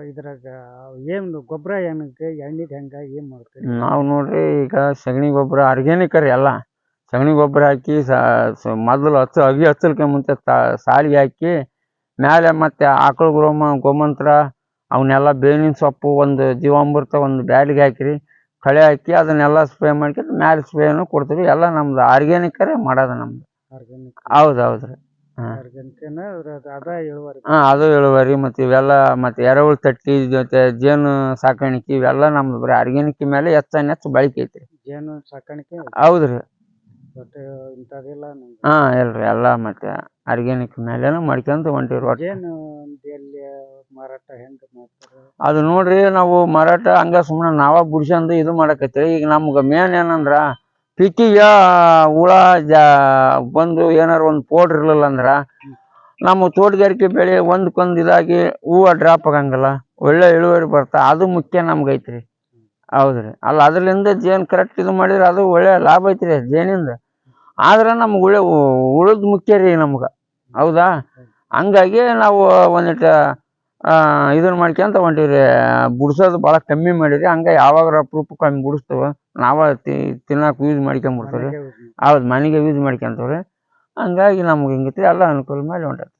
ಇದ್ರಾಗ ಏನು ಗೊಬ್ಬರ ಏನಕ್ಕೆ ಎಣ್ಣಿದ್ ಹೆಂಗ ಏನ್ ಮಾಡ್ತೀರಿ? ನಾವು ನೋಡ್ರಿ ಈಗ ಸಗಣಿ ಗೊಬ್ಬರ ಆರ್ಗ್ಯಾನಿಕ್ ರೀ ಎಲ್ಲ. ಸಗಣಿ ಗೊಬ್ಬರ ಹಾಕಿ ಮೊದಲು ಅಗಿ ಹಚ್ಚಲ್ಕೆ ಮುಂಚೆ ಸಾಲಿಗೆ ಹಾಕಿ ಮ್ಯಾಲೆ ಮತ್ತೆ ಆಕಳ ಗೋಮಂತ್ರ ಅವನ್ನೆಲ್ಲ ಬೇವಿನ ಸೊಪ್ಪು ಒಂದು ಜೀವಾಮೃತ ಒಂದು ಬ್ಯಾಲಿಗೆ ಹಾಕಿರಿ ಕಳೆ ಹಾಕಿ ಅದನ್ನೆಲ್ಲ ಸ್ಪ್ರೇ ಮಾಡ್ಕೊಂಡು ಮ್ಯಾಲೆ ಸ್ಪ್ರೇನು ಕೊಡ್ತೀವಿ. ಎಲ್ಲ ನಮ್ದು ಆರ್ಗ್ಯಾನಿಕರೇ ಮಾಡೋದು ನಮ್ದು. ಆರ್ಗ್ಯಾನಿಕ್ ಹೌದು ರೀ. ಅದ ಇಳುವರಿ. ಅದು ಇಳುವರಿ. ಮತ್ತು ಇವೆಲ್ಲ ಮತ್ತು ಎರೆಹುಳು ತಟ್ಟಿ ಜೊತೆ ಜೇನು ಸಾಕಾಣಿಕೆ ಇವೆಲ್ಲ ನಮ್ದು ಬರೀ ಆರ್ಗ್ಯಾನಿಕ್ ಮೇಲೆ ಹೆಚ್ಚು ಬಳಕೆ ಐತ್ರಿ. ಜೇನು ಸಾಕಾಣಿಕೆ? ಹೌದು ರೀ. ಬಟ್ ಇಂಥದೆಲ್ಲ ಇಲ್ರಿ ಎಲ್ಲ ಮತ್ತೆ ಆರ್ಗ್ಯಾನಿಕ್ ಮೇಲೇನು ಮಾಡ್ಕೊಂತ ಹೊಂಟಿವಿ. ಜೇನು ಎಲ್ಲಿ ಮಾರಾಟ ಹೆಂಗೆ ಮಾಡ್ತಾರೆ? ಅದು ನೋಡ್ರಿ ನಾವು ಮಾರಾಟ ಹಂಗ ಸುಮ್ಮನೆ ನಾವ ಬಿಡ್ಸ್ಕೊಂಡು ಇದು ಮಾಡಕತ್ತೀವಿ. ಈಗ ನಮ್ಗೆ ಮೇನ್ ಏನಂದ್ರ ಪಿಕ್ಕಿಗೆ ಹುಳ ಬಂದು ಏನಾರು ಒಂದು ಪೌಡ್ರ್ ಇರಲಿಲ್ಲ ಅಂದ್ರೆ ನಮ್ಮ ತೋಟಗಾರಿಕೆ ಬೆಳೆ ಒಂದಕ್ಕೊಂದು ಇದಾಗಿ ಹೂವು ಡ್ರಾಪ್ ಆಗಂಗಿಲ್ಲ, ಒಳ್ಳೆ ಇಳುವರಿ ಬರ್ತಾ. ಅದು ಮುಖ್ಯ ನಮ್ಗೆ ಐತ್ರಿ. ಹೌದ್ರಿ. ಅಲ್ಲ ಅದರಿಂದ ಜೇನು ಕರೆಕ್ಟ್ ಇದು ಮಾಡಿದ್ರೆ ಅದು ಒಳ್ಳೆ ಲಾಭ ಐತ್ರಿ ಜೇನಿಂದ. ಆದ್ರೆ ನಮ್ಗೆ ಉಳಿದ್ ಮುಖ್ಯ ರೀ ನಮ್ಗೆ. ಹೌದಾ? ಹಂಗಾಗಿ ನಾವು ಒಂದಿಟ್ಟು ಇದನ್ನ ಮಾಡ್ಕೊಂತ ಹೊಂಟೀವಿ. ಬಿಡ್ಸೋದು ಭಾಳ ಕಮ್ಮಿ ಮಾಡಿರಿ. ಹಂಗೆ ಯಾವಾಗ ಅಪರೂಪಕ್ಕೆ ಕಮ್ಮಿ ಬಿಡಿಸ್ತೇವೆ. ನಾವೇ ತಿನ್ನಕ್ಕೆ ಯೂಸ್ ಮಾಡ್ಕೊಂಬಿಡ್ತೀವಿ. ಹೌದು, ಮನೆಗೆ ಯೂಸ್ ಮಾಡ್ಕೊಂತೀವಿ. ಹಂಗಾಗಿ ನಮ್ಗೆ ಹಿಂಗೈತಿ ಎಲ್ಲ ಅನುಕೂಲ ಮಾಡಿ ಹೊಂಟೈತಿ.